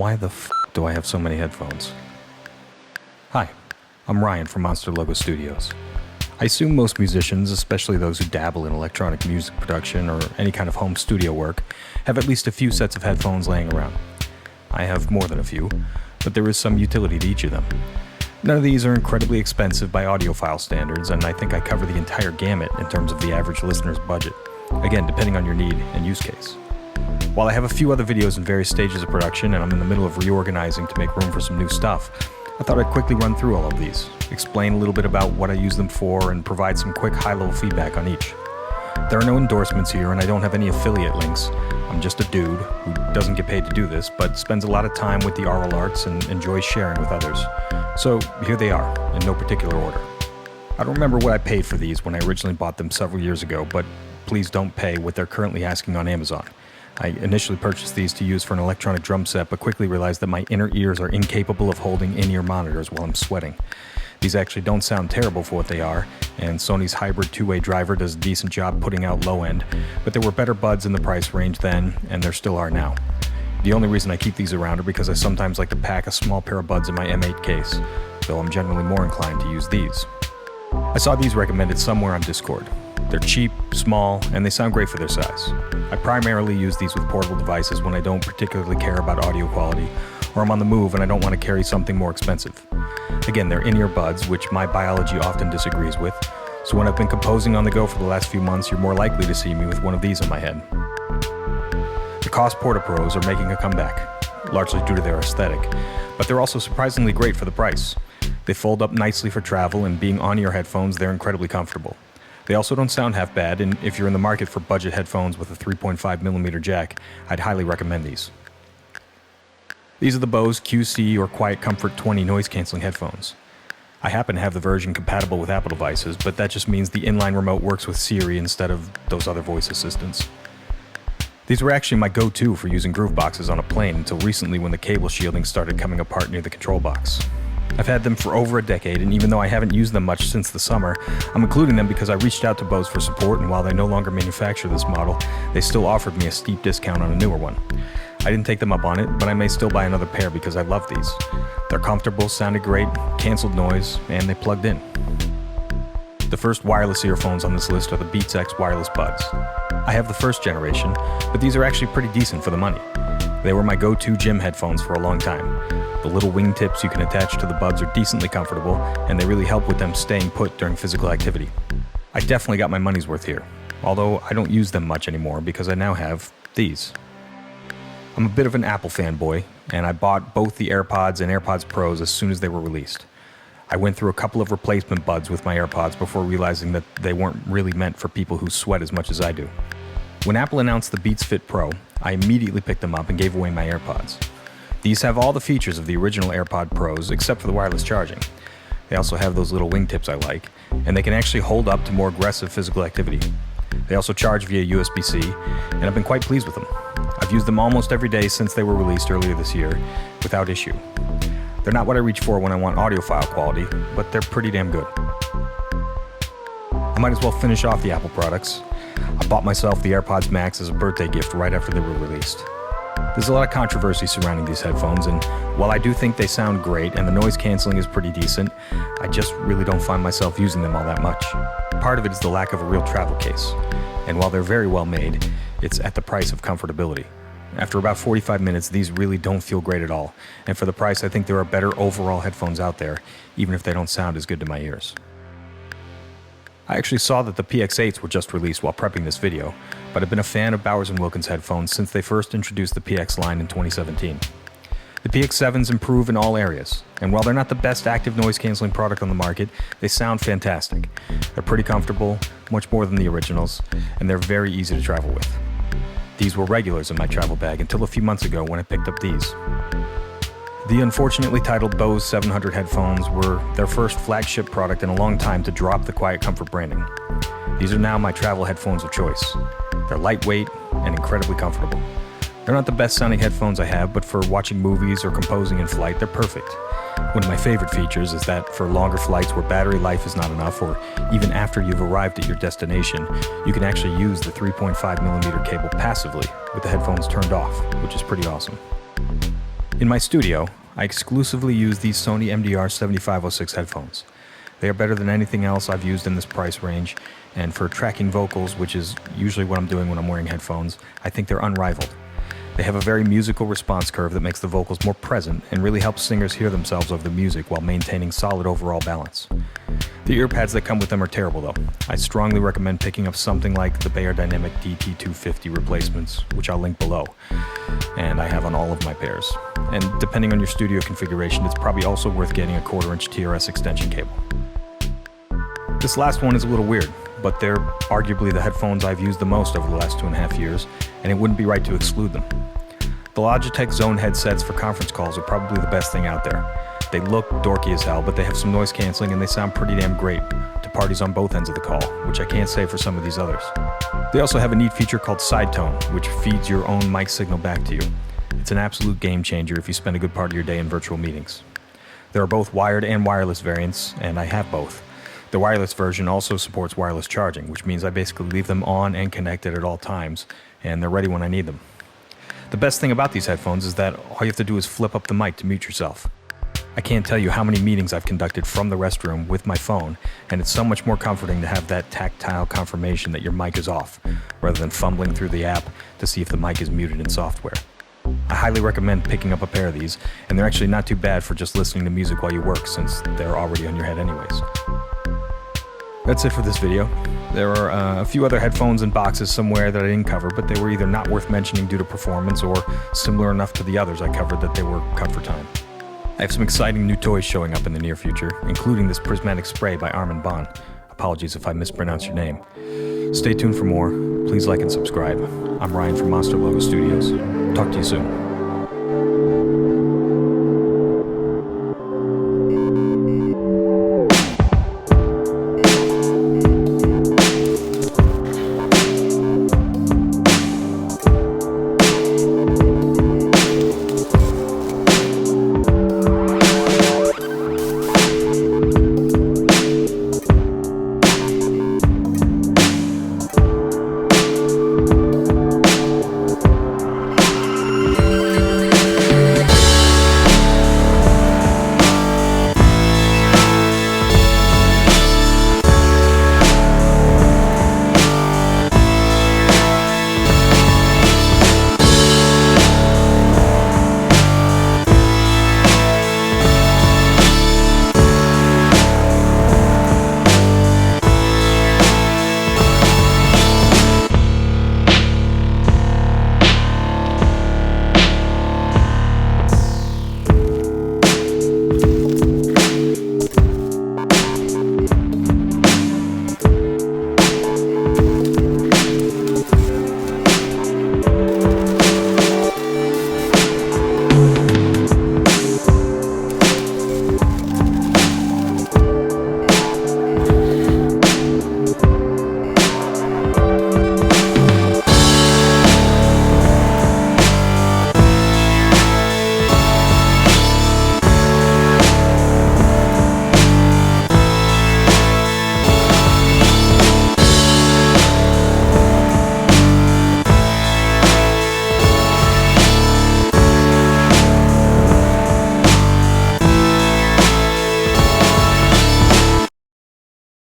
Why the f do I have so many headphones? Hi, I'm Ryan from Monster Logo Studios. I assume most musicians, especially those who dabble in electronic music production or any kind of home studio work, have at least a few sets of headphones laying around. I have more than a few, but there is some utility to each of them. None of these are incredibly expensive by audiophile standards, and I think I cover the entire gamut in terms of the average listener's budget. Again, depending on your need and use case. While I have a few other videos in various stages of production and I'm in the middle of reorganizing to make room for some new stuff, I thought I'd quickly run through all of these, explain a little bit about what I use them for, and provide some quick high-level feedback on each. There are no endorsements here, and I don't have any affiliate links. I'm just a dude who doesn't get paid to do this, but spends a lot of time with the oral arts and enjoys sharing with others. So here they are, in no particular order. I don't remember what I paid for these when I originally bought them several years ago, but please don't pay what they're currently asking on Amazon. I initially purchased these to use for an electronic drum set, but quickly realized that my inner ears are incapable of holding in-ear monitors while I'm sweating. These actually don't sound terrible for what they are, and Sony's hybrid two-way driver does a decent job putting out low end, but there were better buds in the price range then, and there still are now. The only reason I keep these around are because I sometimes like to pack a small pair of buds in my M8 case, though I'm generally more inclined to use these. I saw these recommended somewhere on Discord. They're cheap, small, and they sound great for their size. I primarily use these with portable devices when I don't particularly care about audio quality, or I'm on the move and I don't want to carry something more expensive. Again, they're in-ear buds, which my biology often disagrees with, so when I've been composing on the go for the last few months, you're more likely to see me with one of these in my head. The Koss Porta Pros are making a comeback, largely due to their aesthetic, but they're also surprisingly great for the price. They fold up nicely for travel, and being on-ear headphones, they're incredibly comfortable. They also don't sound half bad, and if you're in the market for budget headphones with a 3.5mm jack, I'd highly recommend these. These are the Bose QC or Quiet Comfort 20 noise-canceling headphones. I happen to have the version compatible with Apple devices, but that just means the inline remote works with Siri instead of those other voice assistants. These were actually my go-to for using groove boxes on a plane until recently when the cable shielding started coming apart near the control box. I've had them for over a decade, and even though I haven't used them much since the summer, I'm including them because I reached out to Bose for support, and while they no longer manufacture this model, they still offered me a steep discount on a newer one. I didn't take them up on it, but I may still buy another pair because I love these. They're comfortable, sounded great, canceled noise, and they plugged in. The first wireless earphones on this list are the Beats X wireless buds. I have the first generation, but these are actually pretty decent for the money. They were my go-to gym headphones for a long time. The little wingtips you can attach to the buds are decently comfortable, and they really help with them staying put during physical activity. I definitely got my money's worth here, although I don't use them much anymore because I now have these. I'm a bit of an Apple fanboy, and I bought both the AirPods and AirPods Pros as soon as they were released. I went through a couple of replacement buds with my AirPods before realizing that they weren't really meant for people who sweat as much as I do. When Apple announced the Beats Fit Pro, I immediately picked them up and gave away my AirPods. These have all the features of the original AirPod Pros except for the wireless charging. They also have those little wingtips I like, and they can actually hold up to more aggressive physical activity. They also charge via USB-C, and I've been quite pleased with them. I've used them almost every day since they were released earlier this year, without issue. They're not what I reach for when I want audiophile quality, but they're pretty damn good. I might as well finish off the Apple products. I bought myself the AirPods Max as a birthday gift right after they were released. There's a lot of controversy surrounding these headphones, and while I do think they sound great and the noise canceling is pretty decent, I just really don't find myself using them all that much. Part of it is the lack of a real travel case, and while they're very well made, it's at the price of comfortability. After about 45 minutes, these really don't feel great at all, and for the price, I think there are better overall headphones out there, even if they don't sound as good to my ears. I actually saw that the PX8s were just released while prepping this video, but I've been a fan of Bowers & Wilkins headphones since they first introduced the PX line in 2017. The PX7s improve in all areas, and while they're not the best active noise-canceling product on the market, they sound fantastic. They're pretty comfortable, much more than the originals, and they're very easy to travel with. These were regulars in my travel bag until a few months ago when I picked up these. The unfortunately titled Bose 700 headphones were their first flagship product in a long time to drop the Quiet Comfort branding. These are now my travel headphones of choice. They're lightweight and incredibly comfortable. They're not the best sounding headphones I have, but for watching movies or composing in flight, they're perfect. One of my favorite features is that for longer flights where battery life is not enough, or even after you've arrived at your destination, you can actually use the 3.5mm cable passively with the headphones turned off, which is pretty awesome. In my studio, I exclusively use these Sony MDR-7506 headphones. They are better than anything else I've used in this price range, and for tracking vocals, which is usually what I'm doing when I'm wearing headphones, I think they're unrivaled. They have a very musical response curve that makes the vocals more present and really helps singers hear themselves over the music while maintaining solid overall balance. The earpads that come with them are terrible though. I strongly recommend picking up something like the Beyerdynamic DT250 replacements, which I'll link below, and I have on all of my pairs. And depending on your studio configuration, it's probably also worth getting a 1/4-inch TRS extension cable. This last one is a little weird, but they're arguably the headphones I've used the most over the last 2.5 years, and it wouldn't be right to exclude them. The Logitech Zone headsets for conference calls are probably the best thing out there. They look dorky as hell, but they have some noise canceling and they sound pretty damn great to parties on both ends of the call, which I can't say for some of these others. They also have a neat feature called side tone, which feeds your own mic signal back to you. It's an absolute game changer if you spend a good part of your day in virtual meetings. There are both wired and wireless variants, and I have both. The wireless version also supports wireless charging, which means I basically leave them on and connected at all times, and they're ready when I need them. The best thing about these headphones is that all you have to do is flip up the mic to mute yourself. I can't tell you how many meetings I've conducted from the restroom with my phone, and it's so much more comforting to have that tactile confirmation that your mic is off, rather than fumbling through the app to see if the mic is muted in software. I highly recommend picking up a pair of these, and they're actually not too bad for just listening to music while you work, since they're already on your head anyways. That's it for this video. There are a few other headphones in boxes somewhere that I didn't cover, but they were either not worth mentioning due to performance or similar enough to the others I covered that they were cut for time. I have some exciting new toys showing up in the near future, including this Prismatic Spray by Arman Bohn. Apologies if I mispronounce your name. Stay tuned for more. Please like and subscribe. I'm Ryan from Monster Logo Studios. Talk to you soon.